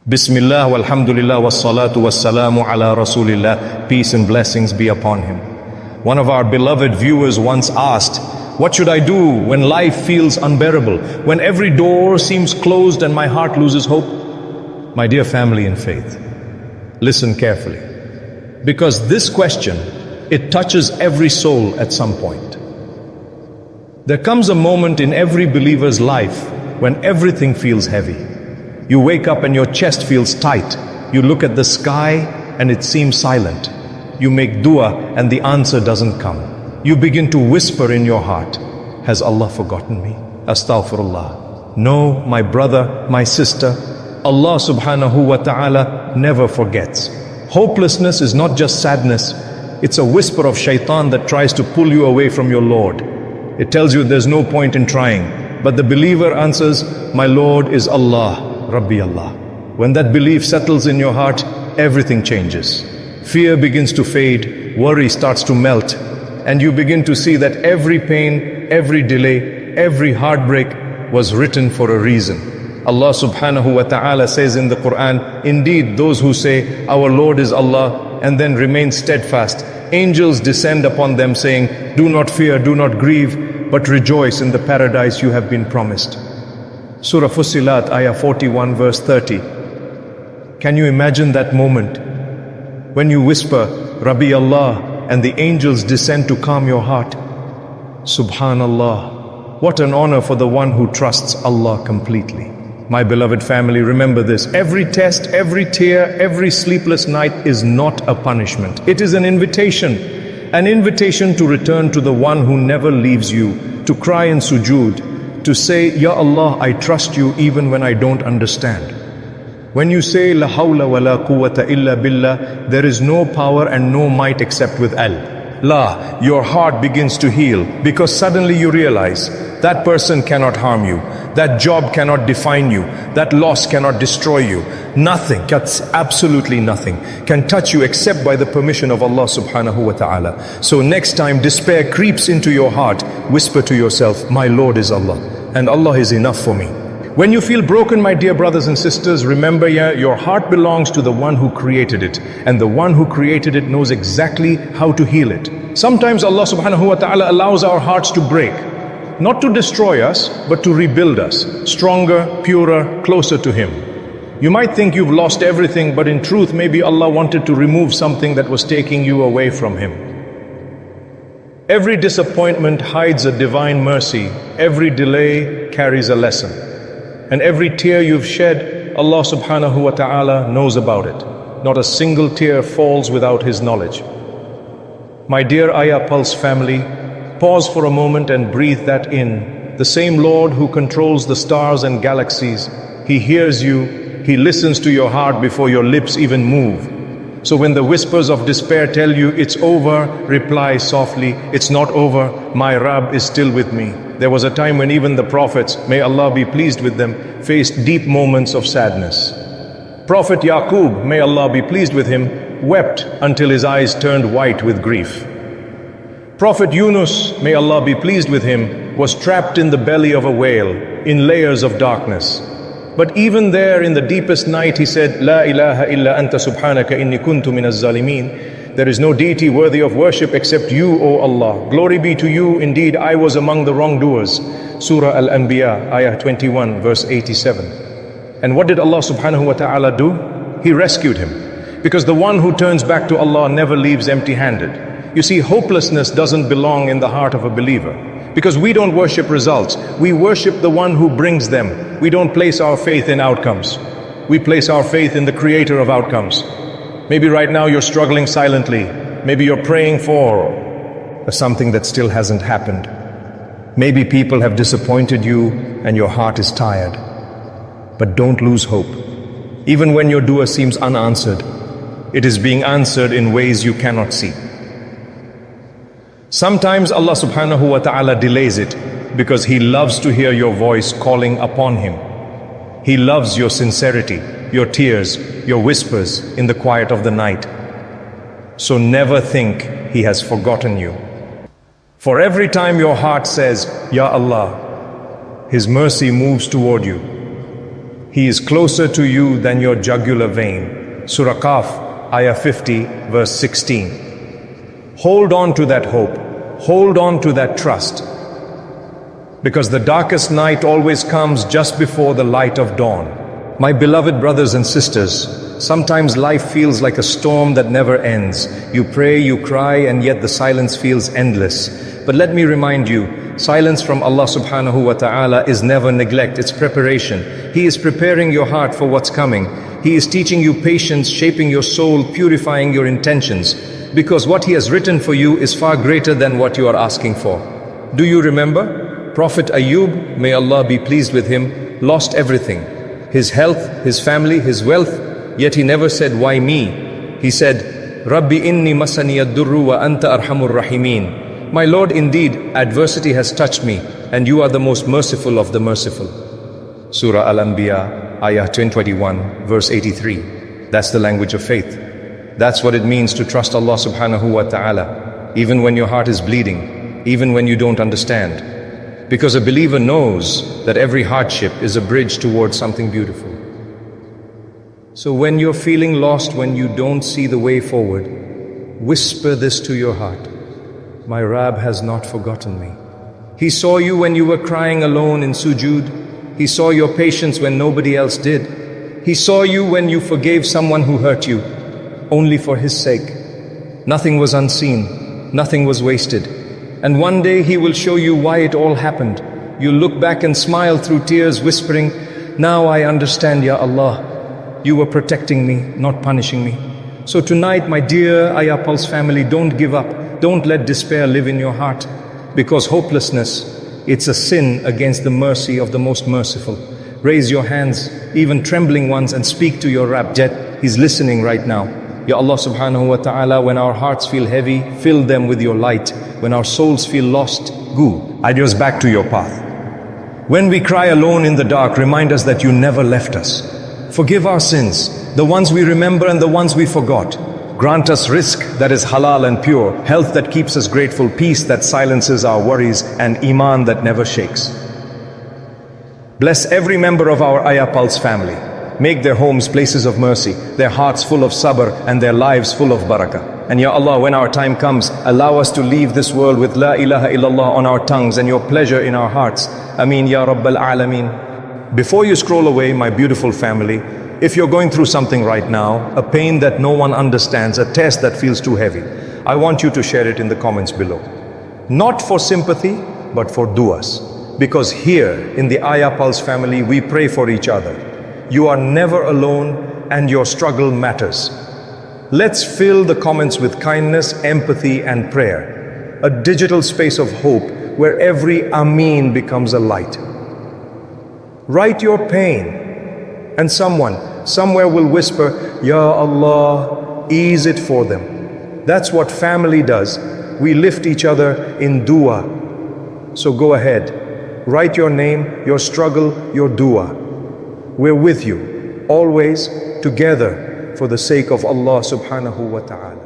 Bismillah, walhamdulillah, wassalatu wassalamu ala rasulillah. Peace and blessings be upon him. One of our beloved viewers once asked, what should I do when life feels unbearable, when every door seems closed and my heart loses hope? My dear family in faith, listen carefully, because this question, it touches every soul at some point. There comes a moment in every believer's life when everything feels heavy. You wake up and your chest feels tight. You look at the sky and it seems silent. You make dua and the answer doesn't come. You begin to whisper in your heart, has Allah forgotten me? Astaghfirullah. No, my brother, my sister, Allah subhanahu wa ta'ala never forgets. Hopelessness is not just sadness. It's a whisper of shaitan that tries to pull you away from your Lord. It tells you there's no point in trying. But the believer answers, my Lord is Allah. Rabbi Allah. When that belief settles in your heart, everything changes. Fear begins to fade, worry starts to melt, and you begin to see that every pain, every delay, every heartbreak was written for a reason. Allah subhanahu wa ta'ala says in the Quran, indeed those who say, our Lord is Allah, and then remain steadfast, angels descend upon them saying, do not fear, do not grieve, but rejoice in the paradise you have been promised. Surah Fussilat, ayah 41, verse 30. Can you imagine that moment when you whisper, Rabbi Allah, and the angels descend to calm your heart? Subhanallah, what an honor for the one who trusts Allah completely. My beloved family, remember this. Every test, every tear, every sleepless night is not a punishment. It is an invitation to return to the one who never leaves you, to cry in sujood, to say, Ya Allah, I trust you even when I don't understand. When you say, La hawla wa la quwwata illa billah, there is no power and no might except with Allah, your heart begins to heal, because suddenly you realize that person cannot harm you, that job cannot define you, that loss cannot destroy you. Nothing, absolutely nothing, can touch you except by the permission of Allah subhanahu wa ta'ala. So next time despair creeps into your heart, whisper to yourself, my Lord is Allah, and Allah is enough for me. When you feel broken, my dear brothers and sisters, remember, your heart belongs to the one who created it, and the one who created it knows exactly how to heal it. Sometimes Allah subhanahu wa ta'ala allows our hearts to break, not to destroy us, but to rebuild us, stronger, purer, closer to Him. You might think you've lost everything, but in truth, maybe Allah wanted to remove something that was taking you away from Him. Every disappointment hides a divine mercy. Every delay carries a lesson. And every tear you've shed, Allah subhanahu wa ta'ala knows about it. Not a single tear falls without His knowledge. My dear Ayah Pulse family, pause for a moment and breathe that in. The same Lord who controls the stars and galaxies, He hears you, He listens to your heart before your lips even move. So when the whispers of despair tell you it's over, reply softly, it's not over, my Rabb is still with me. There was a time when even the prophets, may Allah be pleased with them, faced deep moments of sadness. Prophet Yaqub, may Allah be pleased with him, wept until his eyes turned white with grief. Prophet Yunus, may Allah be pleased with him, was trapped in the belly of a whale, in layers of darkness. But even there in the deepest night he said, La ilaha illa anta subhanaka inni kuntu minaz zalimin. There is no deity worthy of worship except you, O Allah. Glory be to you, indeed I was among the wrongdoers. Surah Al-Anbiya, ayah 21, verse 87. And what did Allah subhanahu wa ta'ala do? He rescued him. Because the one who turns back to Allah never leaves empty-handed. You see, hopelessness doesn't belong in the heart of a believer. Because we don't worship results. We worship the one who brings them. We don't place our faith in outcomes. We place our faith in the creator of outcomes. Maybe right now you're struggling silently. Maybe you're praying for something that still hasn't happened. Maybe people have disappointed you and your heart is tired. But don't lose hope. Even when your dua seems unanswered, it is being answered in ways you cannot see. Sometimes Allah subhanahu wa ta'ala delays it because He loves to hear your voice calling upon Him. He loves your sincerity, your tears, your whispers in the quiet of the night. So never think He has forgotten you. For every time your heart says, Ya Allah, His mercy moves toward you. He is closer to you than your jugular vein. Surah Qaf, Ayah 50, verse 16. Hold on to that hope. Hold on to that trust. Because the darkest night always comes just before the light of dawn. My beloved brothers and sisters, sometimes life feels like a storm that never ends. You pray, you cry, and yet the silence feels endless. But let me remind you, silence from Allah subhanahu wa ta'ala is never neglect, it's preparation. He is preparing your heart for what's coming. He is teaching you patience, shaping your soul, purifying your intentions. Because what He has written for you is far greater than what you are asking for. Do you remember? Prophet Ayub, may Allah be pleased with him, lost everything. His health, his family, his wealth, yet he never said, why me? He said, Rabbi inni masani ad-durru wa anta arhamur rahimin. My Lord, indeed, adversity has touched me, and you are the most merciful of the merciful. Surah Al-Anbiya, Ayah 21, verse 83. That's the language of faith. That's what it means to trust Allah subhanahu wa ta'ala, even when your heart is bleeding, even when you don't understand. Because a believer knows that every hardship is a bridge towards something beautiful. So when you're feeling lost, when you don't see the way forward, whisper this to your heart. My Rabb has not forgotten me. He saw you when you were crying alone in sujood. He saw your patience when nobody else did. He saw you when you forgave someone who hurt you, only for His sake. Nothing was unseen, nothing was wasted. And one day He will show you why it all happened. You'll look back and smile through tears, whispering, now I understand, Ya Allah. You were protecting me, not punishing me. So tonight, my dear Ayah Pulse family, don't give up. Don't let despair live in your heart. Because hopelessness, it's a sin against the mercy of the most merciful. Raise your hands, even trembling ones, and speak to your Rabb. He's listening right now. Ya Allah subhanahu wa ta'ala, when our hearts feel heavy, fill them with your light. When our souls feel lost, guide us back to your path. When we cry alone in the dark, remind us that you never left us. Forgive our sins, the ones we remember and the ones we forgot. Grant us rizq that is halal and pure, health that keeps us grateful, peace that silences our worries, and Imaan that never shakes. Bless every member of our Ayah Pulse family. Make their homes places of mercy, their hearts full of sabr, and their lives full of barakah. And Ya Allah, when our time comes, allow us to leave this world with La ilaha illallah on our tongues and your pleasure in our hearts. Ameen Ya Rabbal Alameen. Before you scroll away, my beautiful family, if you're going through something right now, a pain that no one understands, a test that feels too heavy, I want you to share it in the comments below. Not for sympathy, but for du'as. Because here in the Ayah Pulse family, we pray for each other. You are never alone and your struggle matters. Let's fill the comments with kindness, empathy, and prayer. A digital space of hope where every Ameen becomes a light. Write your pain, and someone, somewhere will whisper, Ya Allah, ease it for them. That's what family does. We lift each other in dua. So go ahead, write your name, your struggle, your dua. We're with you, always together for the sake of Allah subhanahu wa ta'ala.